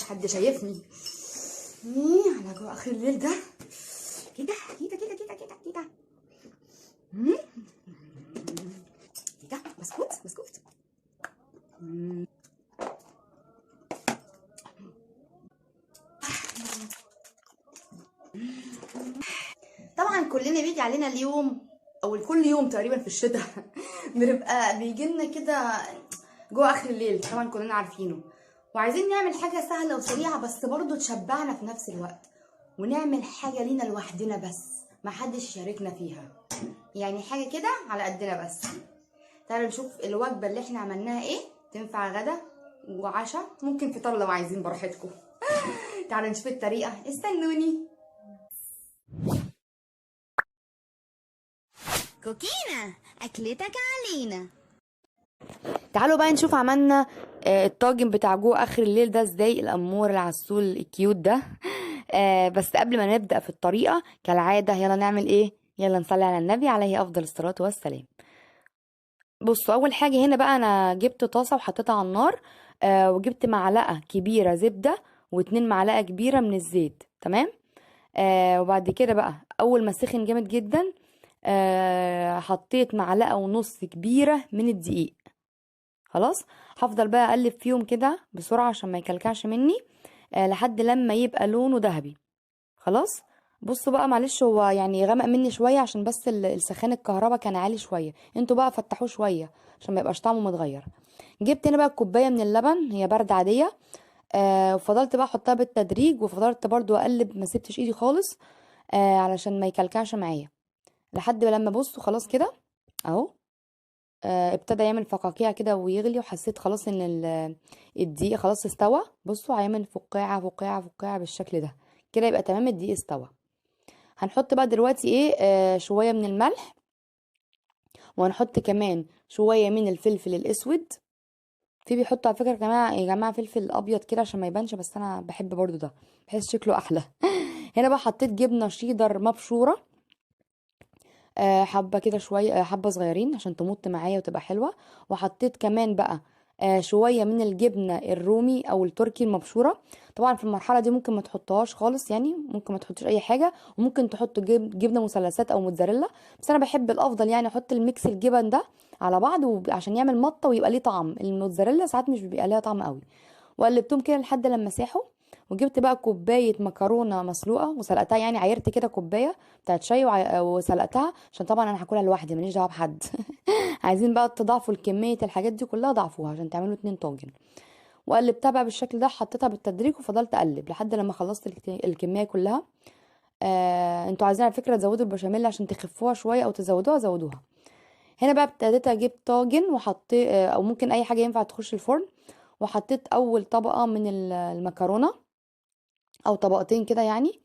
حد شايفني. على جوع اخر الليل ده كده كده كده كده كده كده كده. بسكوت بسكوت. طبعا كلنا بيجي علينا اليوم او كل يوم تقريبا في الشتاء بنبقى بيجيلنا كده جوه اخر الليل، طبعا كلنا عارفينه، وعايزين نعمل حاجه سهله وسريعه بس برضو تشبعنا في نفس الوقت، ونعمل حاجه لينا لوحدنا بس محدش يشاركنا فيها، يعني حاجه كده على قدنا بس. تعالوا نشوف الوجبه اللي احنا عملناها ايه، تنفع غدا وعشاء، ممكن فطار لو عايزين براحتكم. تعالوا نشوف الطريقه، استنوني. كوكينا أكلتك علينا. تعالوا بقى نشوف عملنا الطاجن بتاع جوه اخر الليل ده ازاي، الامور العسول الكيوت ده. بس قبل ما نبدأ في الطريقة كالعادة يلا نعمل ايه، يلا نصلي على النبي عليه افضل الصلاة والسلام. بصوا اول حاجة هنا بقى انا جبت طاسة وحطيتها على النار، وجبت معلقة كبيرة زبدة و2 معلقة كبيرة من الزيت، تمام. وبعد كده بقى اول ما سخن جامد جدا حطيت معلقة ونص كبيرة من الدقيق. خلاص هفضل بقى اقلب فيهم كده بسرعة عشان ما يكلكعش مني لحد لما يبقى لونه ذهبي. خلاص بصوا بقى، معلش هو يعني غمق مني شوية عشان بس السخان الكهرباء كان عالي شوية، انتوا بقى فتحوه شوية عشان ما يبقاش طعمه متغير. جبت هنا بقى كوباية من اللبن، هي باردة عادية، وفضلت بقى احطها بالتدريج، وفضلت برضو اقلب، ما سبتش ايدي خالص علشان ما يكلكعش معايا لحد لما بصوا خلاص كده اهو. ابتدى يعمل فقاقيع كده ويغلي، وحسيت خلاص ان الدقيق خلاص استوى. بصوا هيعمل فقاعة فقاعة فقاعة بالشكل ده كده، يبقى تمام الدقيق استوى. هنحط بقى دلوقتي ايه شوية من الملح، وهنحط كمان شوية من الفلفل الاسود. في بيحطوا على فكرة يا جماعة فلفل ابيض كده عشان ما يبانش، بس انا بحب برضو ده، بحس شكله احلى. هنا بقى حطيت جبنة شيدر مبشورة، حبة كده شوية، حبة صغيرين عشان تمط معايا وتبقى حلوة. وحطيت كمان بقى شوية من الجبنة الرومي او التركي المبشورة. طبعا في المرحلة دي ممكن ما تحطهاش خالص، يعني ممكن ما تحطش اي حاجة، وممكن تحطوا جبنة مثلثات او موتزاريلا، بس انا بحب الافضل يعني احط الميكس الجبن ده على بعض عشان يعمل مطة ويبقى ليه طعم. الموتزاريلا ساعات مش بيبقى ليها طعم قوي. وقلبتهم كده لحد لما ساحوا. وجبت بقى كوبايه مكرونه مسلوقه وسلقتها، يعني عيرت كده كوبايه بتاعت شاي وسلقتها عشان طبعا انا هاكلها لوحدي ماليش دعوه بحد. عايزين بقى تضاعفوا كميه الحاجات دي كلها، ضعفوها عشان تعملوا 2 طاجن. وقلبتها بقى بالشكل ده، حطيتها بالتدريج وفضلت اقلب لحد لما خلصت الكميه كلها. انتوا عايزين على فكره تزودوا البشاميل عشان تخفوها شويه او تزودوها زودوها. هنا بقى ابتديت اجيب طاجن وحطيت او ممكن اي حاجه ينفع تخش الفرن، وحطيت اول طبقه من المكرونه او طبقتين كده يعني.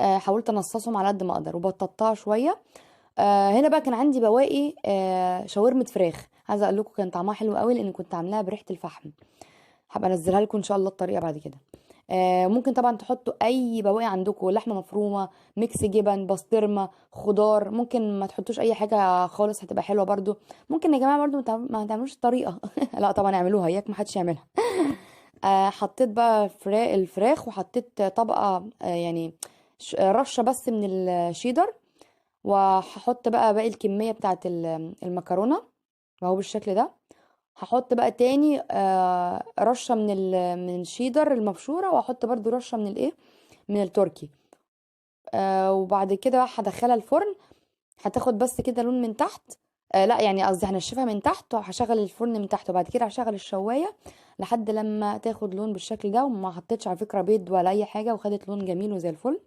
حاولت انصصهم على قد ما اقدر وبططها شويه. هنا بقى كان عندي بواقي شاورمه فراخ، عايزه اقول لكم كان طعمها حلو قوي لان كنت عاملاها بريحه الفحم. هبقى انزلها لكم ان شاء الله الطريقه بعد كده. ممكن طبعا تحطوا اي بواقي عندكم، لحمه مفرومه، ميكس جبن، بسطرمه، خضار، ممكن ما تحطوش اي حاجه خالص هتبقى حلوه برضو. ممكن يا جماعه برضو ما تعملوش الطريقه. لا طبعا اعملوها، اياك ما حدش يعملها. حطيت بقى الفراخ، وحطيت طبقة يعني رشة بس من الشيدر. وهحط بقى باقي الكمية بتاعت المكرونة وهو بالشكل ده. هحط بقى تاني رشة من الشيدر المبشورة، وهحط برضو رشة من الايه، من التركي. وبعد كده بقى هدخلها الفرن، هتاخد بس كده لون من تحت. لا يعني قصدي هنشفها من تحت، وهشغل الفرن من تحت، وبعد كده هشغل الشوايه لحد لما تاخد لون بالشكل ده. وما حطيتش على فكره بيض ولا اي حاجه، وخدت لون جميل وزي الفل.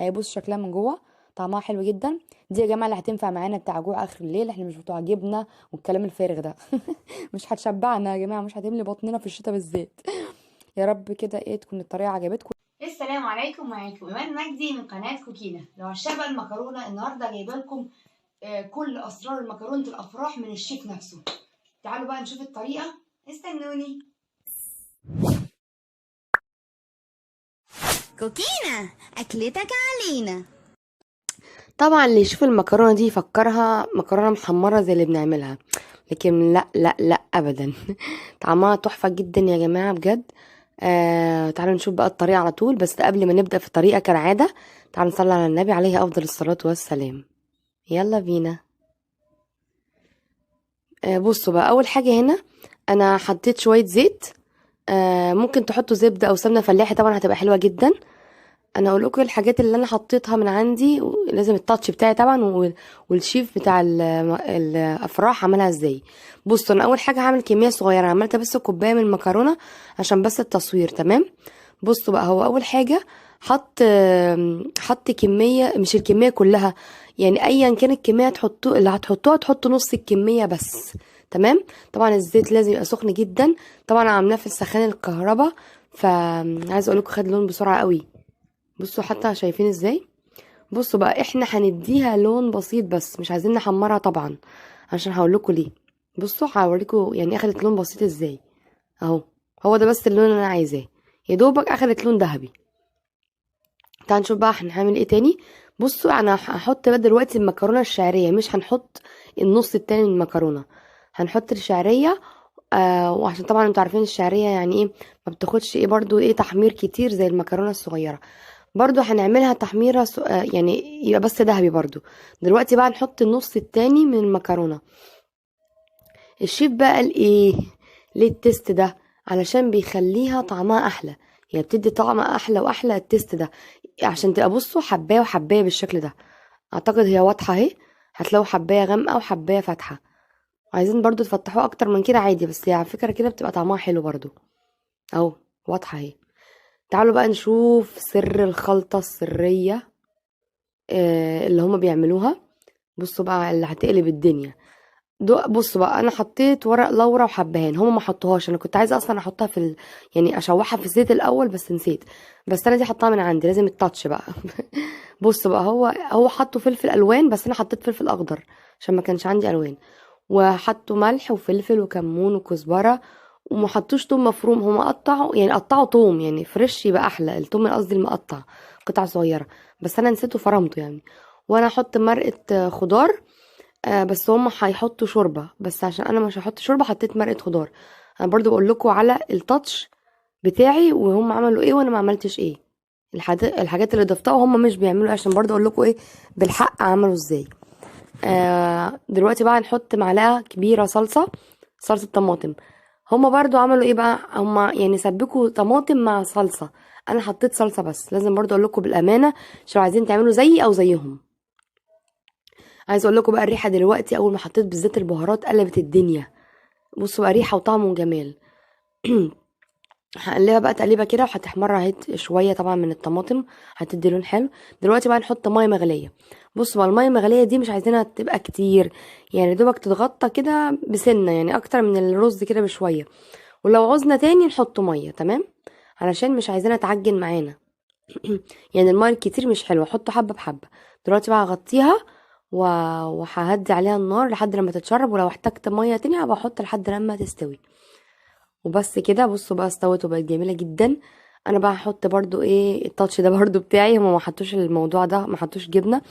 بص شكلها من جوه طعمها حلو جدا. دي يا جماعه اللي هتنفع معانا بتاع جوع اخر الليل، احنا مش بتوع جبنه والكلام الفارغ ده. مش هتشبعنا يا جماعه، مش هتملي بطننا في الشتاء بالذات. يا رب كده ايه تكون الطريقه عجبتكم. السلام عليكم، معاكم ايمان مجدي من قناه كوكينا. لو عشان بقى المكرونه النهارده جايبه لكم كل اسرار مكرونه الافراح من الشيف نفسه. تعالوا بقى نشوف الطريقه، استنوني. كوكينا أكلتك علينا. طبعا اللي يشوف المكرونه دي يفكرها مكرونه محمره زي اللي بنعملها، لكن لا لا لا ابدا. طعمها تحفه جدا يا جماعه بجد. تعالوا نشوف بقى الطريقة على طول. بس قبل ما نبدأ في الطريقة كالعادة تعالوا نصلي على النبي عليه أفضل الصلاة والسلام. يلا بينا. بصوا بقى، أول حاجة هنا أنا حطيت شوية زيت. ممكن تحطوا زبدة أو سمنة فلاحي، طبعا هتبقى حلوة جدا. انا اقول لكم الحاجات اللي انا حطيتها من عندي، لازم التاتش بتاعي طبعا والشيف بتاع الافراح عملها ازاي. بصوا انا اول حاجه هعمل كميه صغيره، عملت بس كوبايه من المكرونه عشان بس التصوير، تمام. بصوا بقى، هو اول حاجه حط كميه، مش الكميه كلها يعني، ايا كان الكميه اللي هتحطوها تحطوا نص الكميه بس، تمام. طبعا الزيت لازم يبقى سخن جدا، طبعا عاملاه في السخان الكهرباء، فعايز اقول لكم خد لون بسرعه قوي. بصوا حتى شايفين ازاي. بصوا بقى، احنا هنديها لون بسيط بس مش عايزين نحمرها طبعا، عشان هقول لكم ليه. بصوا هوريكم يعني اخدت لون بسيط ازاي اهو. هو ده بس اللون اللي انا عايزاه، يا دوبك اخدت لون ذهبي. تعالوا نشوف بقى هنعمل ايه تاني. بصوا انا هحط بقى دلوقتي المكرونه الشعريه، مش هنحط النص التاني من المكرونه، هنحط الشعريه. وعشان طبعا انتوا عارفين الشعريه يعني ايه، ما بتاخدش ايه برضو ايه تحمير كتير زي المكرونه الصغيره. برضو هنعملها تحميرة يعني يبقى بس دهبي برضو. دلوقتي بقى نحط النص التاني من المكرونة. الشيف بقى قال ايه؟ ليه التست ده؟ علشان بيخليها طعمها احلى، يعني بتدي طعم احلى واحلى التست ده، عشان تبقى بصوا حباية وحباية بالشكل ده. اعتقد هي واضحة اهي، هتلاقوا حباية غامقة وحباية فاتحة. عايزين برضو تفتحوها اكتر من كده عادي، بس على فكرة كده بتبقى طعمها حلو برضو اهو، واضحة اهي. تعالوا بقى نشوف سر الخلطة السرية اللي هما بيعملوها. بصوا بقى اللي هتقلب الدنيا. بصوا بقى، انا حطيت ورق لورا وحبهان، هما ما حطوهاش، انا كنت عايزه اصلا احطها يعني اشوحها في الزيت الاول بس نسيت. بس انا دي حطها من عندي، لازم التاتش بقى. بصوا بقى، هو حطوا فلفل الوان بس انا حطيت فلفل اخضر عشان ما كانش عندي الوان. وحطوا ملح وفلفل وكمون وكزبره، وما حطوش توم مفروم، هما قطعوا يعني قطعوا توم يعني فريش يبقى احلى، التوم قصدي المقطع قطع صغيره، بس انا نسيته فرمته يعني. وانا احط مرقه خضار. بس هم هيحطوا شوربه، بس عشان انا مش هحط شوربه حطيت مرقه خضار. انا برضو بقول لكم على التاتش بتاعي وهم عملوا ايه وانا ما عملتش ايه، الحاجات اللي ضفتها وهم مش بيعملوا إيه، عشان برضو اقول لكم ايه بالحق عملوا ازاي. دلوقتي بقى نحط معلقه كبيره صلصه طماطم. هما برضو عملوا ايه بقى، هما يعني سبكوا طماطم مع صلصه، انا حطيت صلصه بس. لازم برضو اقول لكم بالامانه عشان عايزين تعملوا زيي او زيهم. عايز اقول لكم بقى الريحه دلوقتي اول ما حطيت بالذات البهارات قلبت الدنيا. بصوا بقى ريحه وطعم وجمال. هقلبها بقى تقليبه كده وهتحمر اهي شويه طبعا من الطماطم، هتدي لون حلو. دلوقتي بقى نحط ميه مغليه. بصوا بقى الميه المغليه دي مش عايزينها تبقى كتير، يعني دوبك تتغطى كده بسنه، يعني اكتر من الرز كده بشويه، ولو عوزنا تاني نحط ميه، تمام، علشان مش عايزينها تعجن معانا. يعني الميه الكتير مش حلوه، حطوا حبه بحبه. دلوقتي بقى هغطيها وههدي عليها النار لحد لما تتشرب، ولو احتجت ميه تاني هبقى احط لحد لما تستوي. وبس كده. بصوا بقى استوت وبقت جميله جدا. انا بقى هحط برضو ايه التاتش ده برضو بتاعي، هما ما حطوش الموضوع ده، ما حطوش جبنه،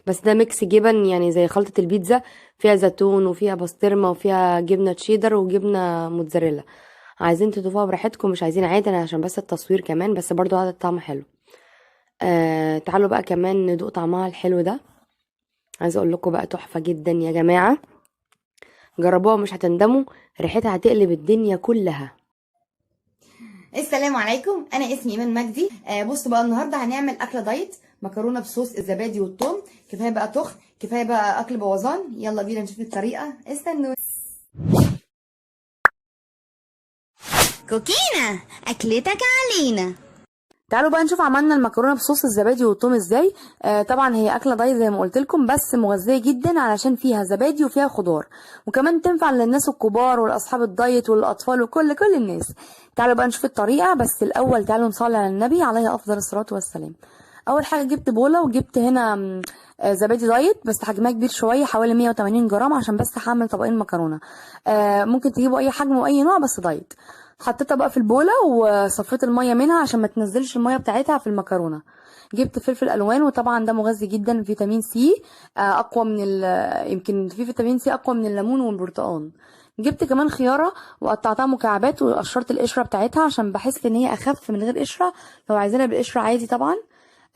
بس ده ميكس جبن يعني زي خلطه البيتزا، فيها زيتون وفيها بسطرمه وفيها جبنه تشيدر وجبنه موتزاريلا. عايزين تضيفوها براحتكم، مش عايزين عادي، انا عشان بس التصوير كمان، بس برضو هذا الطعم حلو. تعالوا بقى كمان ندوق طعمها الحلو ده. عايزه اقول لكم بقى تحفه جدا يا جماعه، جربوها مش هتندموا، ريحتها هتقلب الدنيا كلها. السلام عليكم، انا اسمي ايمان مجدي. بصوا بقى النهارده هنعمل اكله دايت، مكرونه بصوص الزبادي والثوم. كفايه بقى تخن، كفايه بقى اكل بوظان. يلا بينا نشوف الطريقه، استنوا. كوكينا أكلتك علينا. تعالوا بقى نشوف عملنا المكرونه بصوص الزبادي والثوم ازاي. طبعا هي اكله دايت زي ما قلت لكم، بس مغذيه جدا علشان فيها زبادي وفيها خضار، وكمان تنفع للناس الكبار والاصحاب الدايت والاطفال وكل الناس. تعالوا بقى نشوف الطريقه، بس الاول تعالوا نصلي على النبي عليه افضل الصلاه والسلام. اول حاجه جبت بوله وجبت هنا زبادي دايت بس حجمها كبير شويه حوالي 180 جرام، عشان بس هعمل طبقين مكرونه. ممكن تجيبوا اي حجم واي نوع بس دايت. حطيتها بقى في البوله وصفيت الميه منها عشان ما تنزلش الميه بتاعتها في المكرونه. جبت فلفل الوان، وطبعا ده مغذي جدا، فيتامين سي اقوى من يمكن في فيتامين سي اقوى من الليمون والبرتقال. جبت كمان خياره وقطعتها مكعبات وقشرت القشره بتاعتها عشان بحس ان هي اخف من غير قشره، لو عايزينها بالقشره عادي طبعا.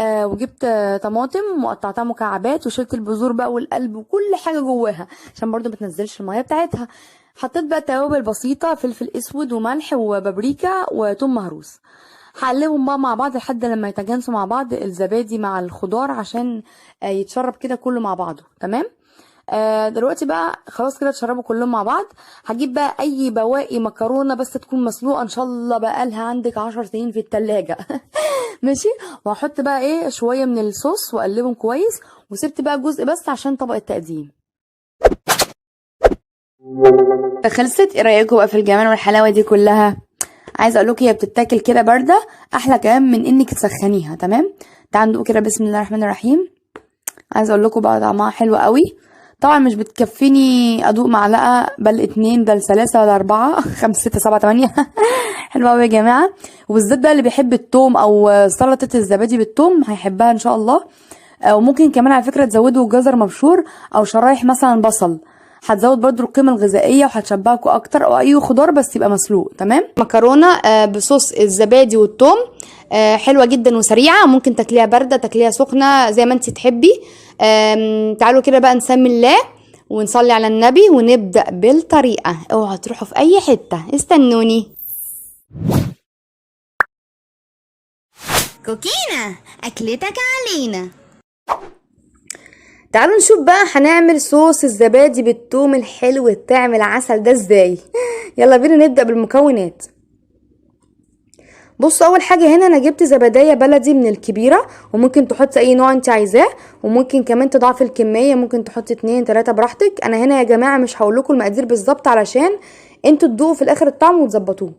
وجبت طماطم وقطعتها مكعبات وشلت البذور بقى والقلب وكل حاجه جواها عشان برضو متنزلش الميه بتاعتها. حطيت بقى توابل بسيطه، فلفل اسود وملح وبابريكا وثوم مهروس. هقلبهم بقى مع بعض لحد لما يتجانسوا مع بعض الزبادي مع الخضار عشان يتشرب كده كله مع بعضه. تمام. دلوقتي بقى خلاص كده اتشربوا كلهم مع بعض. هجيب بقى اي بواقي مكرونه بس تكون مسلوقه ان شاء الله بقى لها عندك 10 سنين في التلاجة. ماشي. وهحط بقى ايه شويه من الصوص واقلبهم كويس، وسبت بقى جزء بس عشان طبق التقديم. خلصت. ايه رايكم بقى في الجمال والحلاوه دي كلها؟ عايزه اقول لكم هي بتتاكل كده بارده احلى كمان من انك تسخنيها. تمام. تعالوا ندوق كده. بسم الله الرحمن الرحيم. عايزه اقول لكم بقى طعمها حلو قوي. طبعا مش بتكفيني ادوق معلقه بل 2 بل 3 ولا 4 5 6 7 8. حلوه قوي يا جماعه. وبالذات بقى اللي بيحب التوم او سلطه الزبادي بالثوم هيحبها ان شاء الله. وممكن كمان على فكره تزودوا جزر مبشور او شرايح مثلا بصل، هتزود برضو القيمه الغذائيه وهتشبعكوا اكتر، او اي خضار بس يبقى مسلوق. تمام. مكرونه بصوص الزبادي والثوم حلوه جدا وسريعه، ممكن تاكليها بارده تاكليها سخنه زي ما انت تحبي. تعالوا كده بقى نسمي الله ونصلي على النبي ونبدا بالطريقه. اوعوا تروحوا في اي حته، استنوني. كوكينا أكلتك علينا. تعالوا نشوف بقى هنعمل صوص الزبادي بالثوم الحلو الطعم العسل ده ازاي. يلا بينا نبدأ بالمكونات. بصوا، اول حاجة هنا انا جبت زبدية بلدي من الكبيرة، وممكن تحطي اي نوع انت عايزاه، وممكن كمان تضاعفي الكمية، ممكن تحطي 2 3 براحتك. انا هنا يا جماعة مش هقولكوا المقادير بالظبط علشان انتوا تدوقوا في الاخر الطعم وتظبطوه.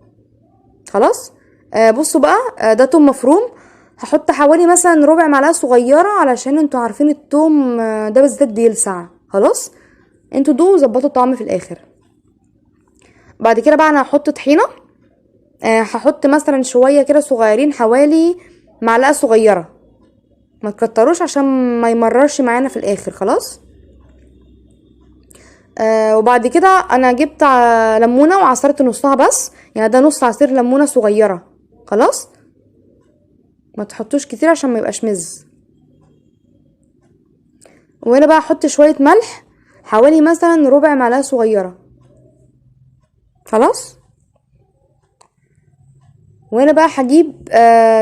خلاص. بصوا بقى، ده توم مفروم. هحط حوالي مثلا ربع معلقه صغيره علشان انتوا عارفين التوم ده بالذات بيلسع. خلاص. انتوا دوقوا وظبطوا الطعم في الاخر. بعد كده بقى انا هحط طحينه. هحط مثلا شويه كده صغيرين، حوالي معلقه صغيره، ما تكتروش عشان ما يمررش معانا في الاخر. خلاص. وبعد كده انا جبت ليمونه وعصرت نصها بس، يعني ده نص عصير ليمونه صغيره. خلاص. ما تحطوش كتير عشان ما يبقاش مز. وهنا بقى احط شويه ملح، حوالي مثلا ربع معلقه صغيره. خلاص. وهنا بقى هجيب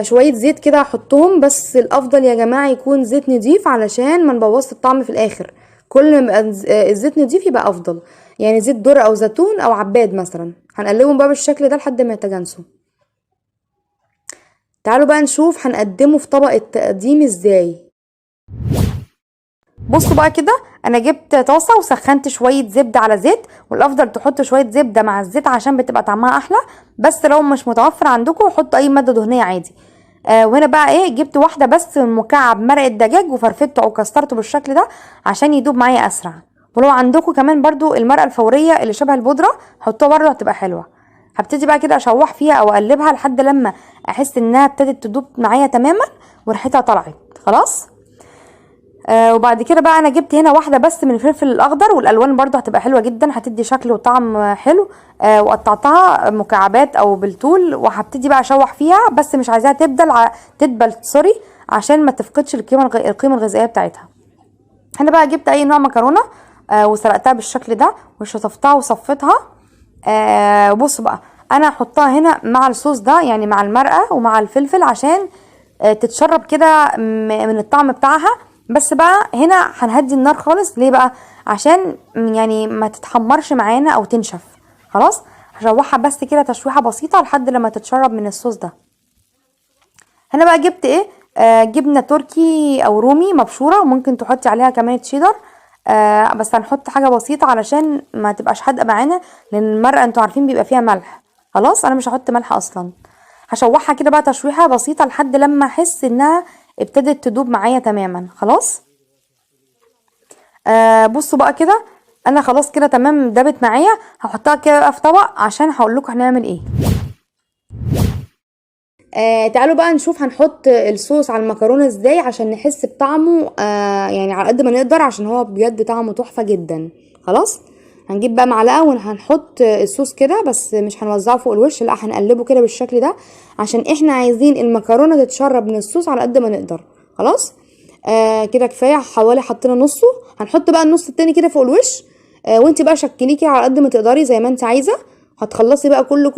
شويه زيت كده احطهم، بس الافضل يا جماعه يكون زيت نضيف علشان ما نبوظش الطعم في الاخر. كل ما الزيت نضيف يبقى افضل، يعني زيت ذره او زيتون او عباد مثلا. هنقلبهم بقى بالشكل ده لحد ما يتجانسوا. تعالوا بقى نشوف هنقدمه في طبق التقديم ازاي. بصوا بقى كده، انا جبت طاسه وسخنت شويه زبده على زيت، والافضل تحطوا شويه زبده مع الزيت عشان بتبقى طعمها احلى، بس لو مش متوفر عندكم حطوا اي ماده دهنيه عادي. وهنا بقى ايه، جبت واحده بس من مكعب مرقه دجاج وفرفته او كسرته بالشكل ده عشان يدوب معايا اسرع. ولو عندكم كمان برضو المرقه الفوريه اللي شبه البودره حطوها برضو هتبقى حلوه. هبتدي بقى كده اشوح فيها او اقلبها لحد لما احس انها ابتدت تدوب معايا تماما وريحتها طلعت. خلاص. وبعد كده بقى انا جبت هنا واحده بس من الفلفل الاخضر، والالوان برضو هتبقى حلوه جدا، هتدي شكل وطعم حلو. وقطعتها مكعبات او بالطول، وهبتدي بقى اشوح فيها، بس مش عايزاها تدبل سوري، عشان ما تفقدش القيمه الغذائيه بتاعتها. هنا بقى جبت اي نوع مكرونه وسلقتها بالشكل ده وشطفتها وصفتها. بصوا بقى، انا هحطها هنا مع الصوص ده، يعني مع المرقه ومع الفلفل عشان تتشرب كده من الطعم بتاعها. بس بقى هنا هنهدي النار خالص. ليه بقى؟ عشان يعني ما تتحمرش معانا او تنشف. خلاص. هشوحها بس كده تشويحه بسيطه لحد لما تتشرب من الصوص ده. هنا بقى جبت ايه، جبنه تركي او رومي مبشوره، وممكن تحطي عليها كمان تشيدر. بس هنحط حاجه بسيطه علشان ما تبقاش حادقه معانا، لان المرقه انتوا عارفين بيبقى فيها ملح. خلاص. انا مش هحط ملح اصلا. هشوحها كده بقى تشويحه بسيطه لحد لما احس انها ابتدت تدوب معايا تماما. خلاص. بصوا بقى كده، انا خلاص كده تمام دابت معايا. هحطها كده بقى في طبق عشان هقول لكم هنعمل ايه. تعالوا بقى نشوف هنحط الصوص على المكرونه ازاي عشان نحس بطعمه، يعني على قد ما نقدر، عشان هو بجد طعمه تحفه جدا. خلاص. هنجيب بقى معلقه وهنحط الصوص كده، بس مش هنوزعه فوق الوش، لا هنقلبه كده بالشكل ده عشان احنا عايزين المكرونه تتشرب من الصوص على قد ما نقدر. خلاص كده كفايه، حوالي حطينا نصه، هنحط بقى النص التاني كده فوق الوش. وانت بقى شكليه كده على قد ما تقدري زي ما انت عايزه. هتخلصي بقى كل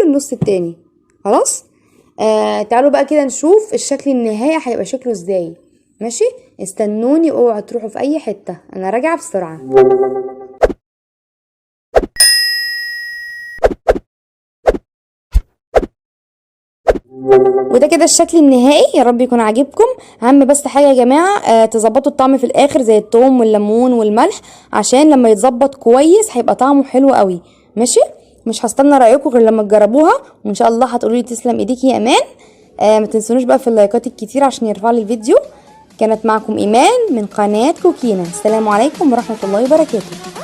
النص التاني. خلاص تعالوا بقى كده نشوف الشكل النهائي هيبقى شكله ازاي. ماشي، استنوني، اوعوا تروحوا في اي حته، انا راجعه بسرعه. وده كده الشكل النهائي، يا رب يكون عاجبكم. اهم بس حاجه يا جماعه تظبطوا الطعم في الاخر زي الثوم والليمون والملح، عشان لما يتظبط كويس هيبقى طعمه حلو قوي. ماشي، مش هستنى رايكم غير لما تجربوها، وان شاء الله هتقولوا لي تسلم ايديكي يا امان. ما تنسونوش بقى في اللايكات الكتير عشان يرفع لي الفيديو. كانت معكم ايمان من قناه كوكينا. السلام عليكم ورحمه الله وبركاته.